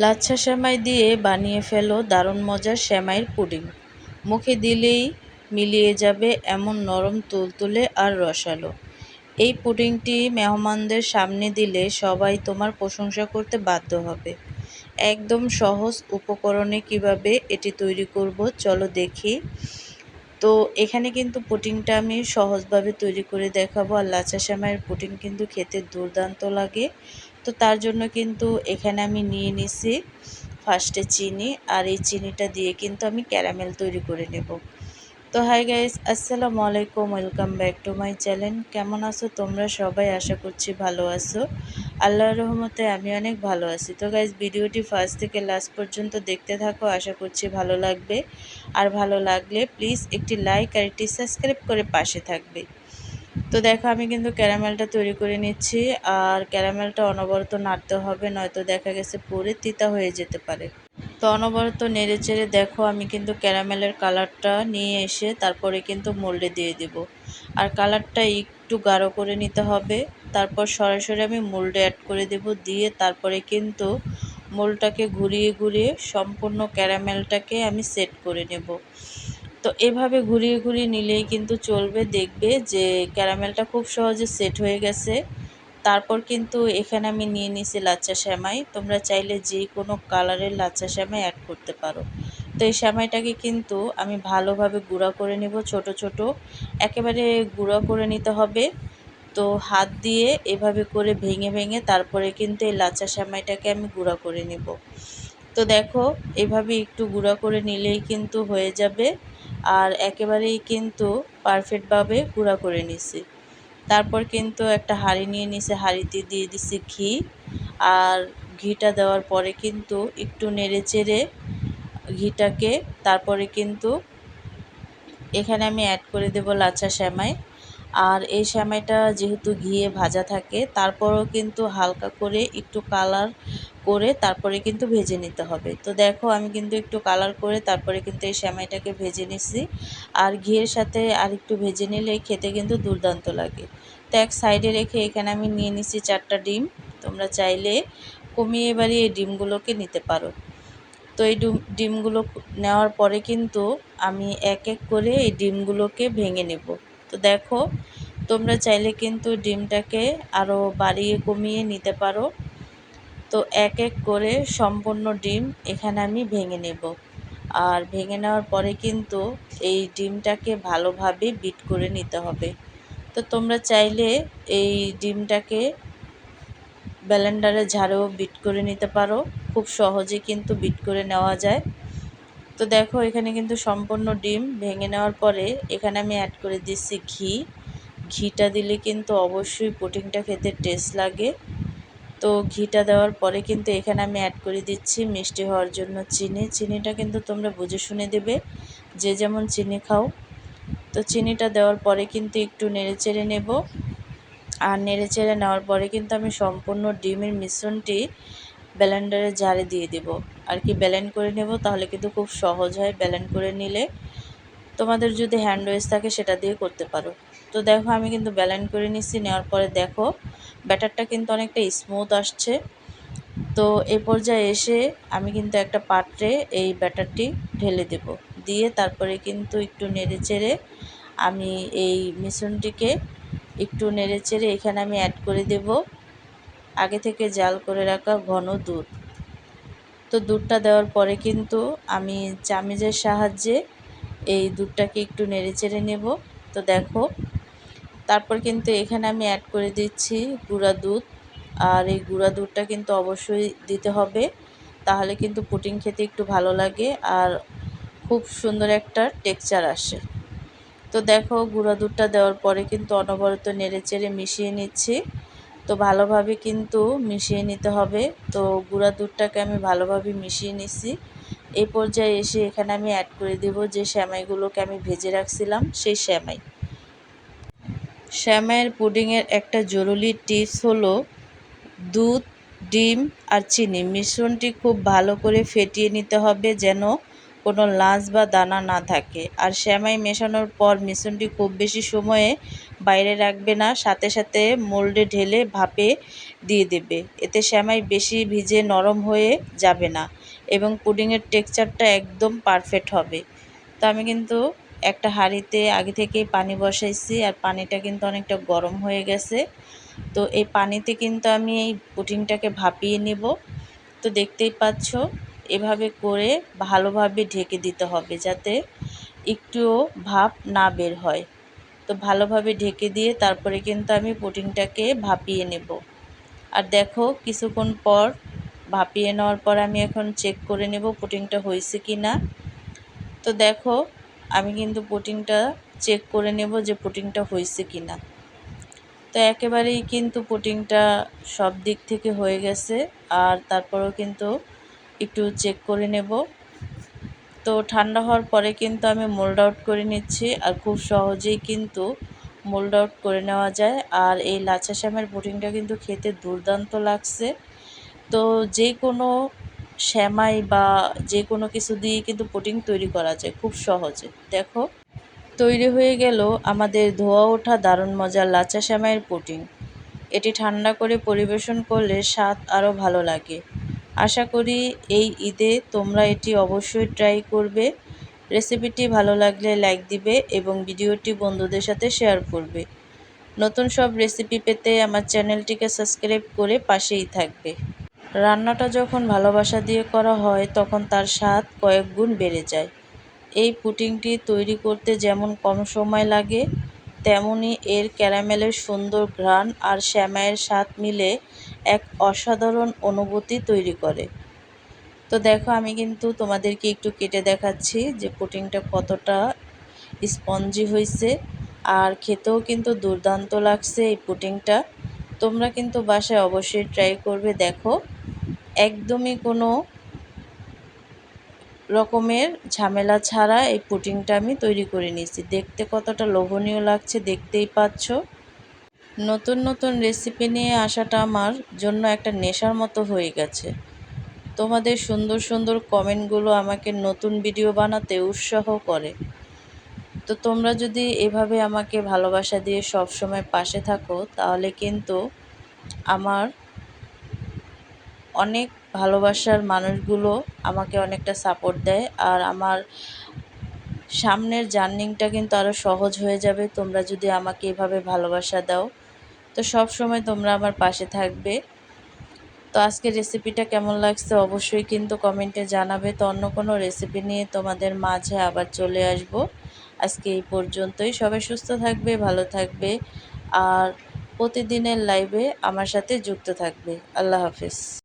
লাচ্ছা সেমাই দিয়ে বানিয়ে ফেলো দারুণ মজার সেমাইয়ের পুডিং। মুখে দিলেই মিলিয়ে যাবে এমন নরম তুলতুলে আর রসালো। এই পুডিংটি মেহমানদের সামনে দিলে সবাই তোমার প্রশংসা করতে বাধ্য হবে। একদম সহজ উপকরণে কিভাবে এটি তৈরি করব চলো দেখি। তো এখানে কিন্তু পুডিংটা আমি সহজভাবে তৈরি করে দেখাবো। আর লাচ্ছা সেমাইয়ের পুডিং কিন্তু খেতে দুর্দান্ত লাগে। তো তার জন্য কিন্তু এখানে আমি নিয়ে নিছি ফার্স্টে চিনি, আর এই চিনিটা দিয়ে কিন্তু আমি ক্যারামেল তৈরি করে নেব। তো হাই গাইস, আসসালামু আলাইকুম, welcome back to my channel. কেমন আছো তোমরা সবাই? আশা করছি ভালো আছো। আল্লাহর রহমতে আমি অনেক ভালো আছি। তো গাইস, ভিডিওটি ফার্স্ট থেকে লাস্ট পর্যন্ত দেখতে থাকো, আশা করছি ভালো লাগবে। আর ভালো লাগলে প্লিজ একটি লাইক আর একটি সাবস্ক্রাইব করে পাশে থাকবে। তো দেখো, আমি কিন্তু ক্যারামেলটা তৈরি করে নিচ্ছি। আর ক্যারামেলটা অনবরত নাড়তে হবে, নয়তো দেখা গেছে পুরে তিতা হয়ে যেতে পারে। তো অনবরত নেড়ে চেড়ে দেখো, আমি কিন্তু ক্যারামেলের কালারটা নিয়ে এসে তারপরে কিন্তু মোল্ডে দিয়ে দিব। আর কালারটা একটু গাঢ় করে নিতে হবে। তারপর সরাসরি আমি মোল্ডে অ্যাড করে দেব, দিয়ে তারপরে কিন্তু মোল্ডটাকে ঘুরিয়ে ঘুরিয়ে সম্পূর্ণ ক্যারামেলটাকে আমি সেট করে নেব। তো এভাবে ঘুরিয়ে ঘুরিয়ে নিলেই কিন্তু চলবে। দেখবে যে ক্যারামেলটা খুব সহজে সেট হয়ে গেছে। তারপর কিন্তু এখানে আমি নিয়ে নিয়েছি লাচ্ছা সেমাই। তোমরা চাইলে যে কোনো কালারের লাচ্ছা সেমাই অ্যাড করতে পারো। তো এই সেমাইটাকে কিন্তু আমি ভালোভাবে গুঁড়া করে নেব, ছোট ছোট একেবারে গুঁড়া করে নিতে হবে। তো হাত দিয়ে এভাবে করে ভেঙে ভেঙে তারপরে কিন্তু এই লাচ্ছা সেমাইটাকে আমি গুঁড়া করে নেব। তো দেখো, এভাবে একটু গুঁড়া করে নিলেই কিন্তু হয়ে যাবে। আর একেবারেই কিন্তু পারফেক্টভাবে গুঁড়া করে নিছি। তারপর কিন্তু একটা হাঁড়ি নিয়ে নিছে, হাঁড়িতে দিয়ে দিছি ঘি। আর ঘিটা দেওয়ার পরে কিন্তু একটু নেড়ে চেড়ে ঘিটাকে তারপরে কিন্তু এখানে আমি অ্যাড করে দেব লাচ্ছা সেমাই। আর এই সেমাইটা যেহেতু ঘিয়ে ভাজা থাকে, তারপরও কিন্তু হালকা করে একটু কালার করে তারপরে কিন্তু ভেজে নিতে হবে। তো দেখো, আমি কিন্তু একটু কালার করে তারপরে কিন্তু এই সেমাইটাকে ভেজে নিছি। আর ঘিয়ের সাথে আর একটু ভেজে নিলে খেতে কিন্তু দুর্দান্ত লাগে। তো এক সাইডে রেখে এখানে আমি নিয়ে নিছি 4টা ডিম। তোমরা চাইলে কমিয়ে বাড়িয়ে এই ডিমগুলোকে নিতে পারো। তো এই ডিমগুলো নেওয়ার পরে কিন্তু আমি এক এক করে এই ডিমগুলোকে ভেঙে নেব। তো দেখো, তোমরা চাইলে কিন্তু ডিমটাকে আরও বাড়িয়ে কমিয়ে নিতে পারো। তো এক এক করে সম্পূর্ণ ডিম এখানে আমি ভেঙে নেব। আর ভেঙে নেওয়ার পরে কিন্তু এই ডিমটাকে ভালোভাবে বিট করে নিতে হবে। তো তোমরা চাইলে এই ডিমটাকে ব্লেন্ডারে ঝাড়েও বিট করে নিতে পারো। খুব সহজে কিন্তু বিট করে নেওয়া যায়। তো দেখো, এখানে কিন্তু সম্পূর্ণ ডিম ভেঙে নেওয়ার পরে এখানে আমি অ্যাড করে দিচ্ছি ঘি। ঘিটা দিলে কিন্তু অবশ্যই পুডিংটা খেতে টেস্ট লাগে। তো ঘিটা দেওয়ার পরে কিন্তু এখানে আমি অ্যাড করে দিচ্ছি মিষ্টি হওয়ার জন্য চিনি। চিনিটা কিন্তু তোমরা বুঝে শুনে দেবে, যে যেমন চিনি খাও। তো চিনিটা দেওয়ার পরে কিন্তু একটু নেড়েচেড়ে নেব। আর নেড়েচেড়ে নেওয়ার পরে কিন্তু আমি সম্পূর্ণ ডিমের মিশ্রণটি ব্লেন্ডারে জারে দিয়ে দেব। আর কি ব্লেন্ড করে নেব, তাহলে কিন্তু খুব সহজ হয় ব্লেন্ড করে নিলে। তোমাদের যদি হ্যান্ড ওয়েজ থাকে সেটা দিয়ে করতে পারো। তো দেখো, আমি কিন্তু ব্লেন্ড করে নিচ্ছি। নেওয়ার পরে দেখো, ব্যাটারটা কিন্তু অনেকটা স্মুথ আসছে। তো এই পর্যায়ে এসে আমি কিন্তু একটা পাত্রে এই ব্যাটারটি ঢেলে দেব। দিয়ে তারপরে কিন্তু একটু নেড়েচেড়ে আমি এই মিশ্রণটিকে একটু নেড়েচেড়ে এখানে আমি অ্যাড করে দেব আগে থেকে জাল করে রাখা ঘন দুধ। তো দুধটা দেওয়ার পরে কিন্তু আমি চামচের সাহায্যে এই দুধটাকে একটু নেড়েচেড়ে নেব। তো দেখো, তারপর কিন্তু এখানে আমি অ্যাড করে দিচ্ছি গুঁড়া দুধ। আর এই গুঁড়া দুধটা কিন্তু অবশ্যই দিতে হবে, তাহলে কিন্তু পুডিং খেতে একটু ভালো লাগে আর খুব সুন্দর একটা টেক্সচার আসে। তো দেখো, গুঁড়া দুধটা দেওয়ার পরে কিন্তু অনবরত নেড়েচেড়ে মিশিয়ে নিচ্ছি। তো ভালোভাবে কিন্তু মিশিয়ে নিতে হবে। তো গুঁড়া দুধটাকে আমি ভালোভাবে মিশিয়ে নিচ্ছি। এই পর্যায়ে এসে এখানে আমি অ্যাড করে দেব যে সেমাইগুলোকে আমি ভেজে রাখছিলাম, সেই সেমাই। সেমাইয়ের পুডিংয়ের একটা জরুরি টিপস হলো দুধ, ডিম আর চিনি মিশ্রণটি খুব ভালো করে ফেটিয়ে নিতে হবে, যেন কোনো লাঞ্চ বা দানা না থাকে। আর সেমাই মেশানোর পর মিশ্রণটি খুব বেশি সময়ে বাইরে রাখবে না, সাথে সাথে মোল্ডে ঢেলে ভাপে দিয়ে দেবে। এতে সেমাই বেশি ভিজে নরম হয়ে যাবে না এবং পুডিংয়ের টেক্সচারটা একদম পারফেক্ট হবে। তো আমি কিন্তু একটা হাঁড়িতে আগে থেকেই পানি বসাইছি, আর পানিটা কিন্তু অনেকটা গরম হয়ে গেছে। তো এই পানিতে কিন্তু আমি এই পুডিংটাকে ভাপিয়ে নিব। তো দেখতেই পাচ্ছ, এভাবে করে ভালোভাবে ঢেকে দিতে হবে যাতে একটুও ভাপ না বের হয়। তো ভালোভাবে ঢেকে দিয়ে তারপরে কিন্তু আমি পুডিংটাকে ভাপিয়ে নেব। আর দেখো, কিছুক্ষণ পর ভাপিয়ে নেওয়ার পর আমি এখন চেক করে নেব পুডিংটা হয়েছে কি না। তো দেখো, আমি কিন্তু পুডিংটা চেক করে নেব যে পুডিংটা হয়েছে কি না। তো একেবারেই কিন্তু পুডিংটা সব দিক থেকে হয়ে গেছে, আর তারপরেও কিন্তু একটু চেক করে নেব। তো ঠান্ডা হওয়ার পরে কিন্তু আমি মোল্ড আউট করে নিচ্ছি, আর খুব সহজেই কিন্তু মোল্ড আউট করে নেওয়া যায়। আর এই লাচ্ছা সেমাইয়ের পুডিংটা কিন্তু খেতে দুর্দান্ত লাগছে। তো যে কোনো সেমাই বা যে কোনো কিছু দিয়ে কিন্তু পুডিং তৈরি করা যায় খুব সহজে। দেখো, তৈরি হয়ে গেল আমাদের ধোয়া ওঠা দারুণ মজার লাচ্ছা সেমাইয়ের পুডিং। এটি ঠান্ডা করে পরিবেশন করলে স্বাদ আরও ভালো লাগে। আশা করি এই ঈদে তোমরা এটি অবশ্যই ট্রাই করবে। রেসিপিটি ভালো লাগলে লাইক দিবে এবং ভিডিওটি বন্ধুদের সাথে শেয়ার করবে। নতুন সব রেসিপি পেতে আমার চ্যানেলটিকে সাবস্ক্রাইব করে পাশেই থাকবে। রান্নাটা যখন ভালোবাসা দিয়ে করা হয় তখন তার স্বাদ কয়েক গুণ বেড়ে যায়। এই পুডিংটি তৈরি করতে যেমন কম সময় লাগে, তেমনি এর ক্যারামেলের সুন্দর ঘ্রাণ আর সেমাইয়ের স্বাদ মিলে এক অসাধারণ অনুভূতি তৈরি করে। তো দেখো, আমি কিন্তু তোমাদেরকে একটু কেটে দেখাচ্ছি যে পুডিংটা কতটা স্পঞ্জি হয়েছে, আর খেতেও কিন্তু দুর্দান্ত লাগছে এই পুডিংটা। তোমরা কিন্তু বাসায় অবশ্যই ট্রাই করবে। দেখো, একদমই কোনো রকমের ঝামেলা ছাড়া এই পুডিংটা আমি তৈরি করে নিয়েছি। দেখতে কতটা লোভনীয় লাগছে দেখতেই পাচ্ছ। নতুন নতুন রেসিপি নিয়ে আসাটা আমার জন্য একটা নেশার মতো হয়ে গেছে। তোমাদের সুন্দর সুন্দর কমেন্টগুলো আমাকে নতুন ভিডিও বানাতে উৎসাহ করে। তো তোমরা যদি এভাবে আমাকে ভালোবাসা দিয়ে সব সময় পাশে থাকো, তাহলে কিন্তু আমার অনেক ভালোবাসার মানুষগুলো আমাকে অনেকটা সাপোর্ট দেয়, আর আমার সামনের জার্নিটা কিন্তু আরও সহজ হয়ে যাবে তোমরা যদি আমাকে এভাবে ভালোবাসা দাও। তো সব সময় তোমরা আমার পাশে থাকবে। তো আজকের রেসিপিটা কেমন লাগছে অবশ্যই কিন্তু কমেন্টে জানাবে। তো অন্য কোনো রেসিপি নিয়ে তোমাদের মাঝে আবার চলে আসব। আজকে এই পর্যন্তই। সবাই সুস্থ থাকবে, ভালো থাকবে, আর প্রতিদিনের লাইভে আমার সাথে যুক্ত থাকবে। আল্লাহ হাফেজ।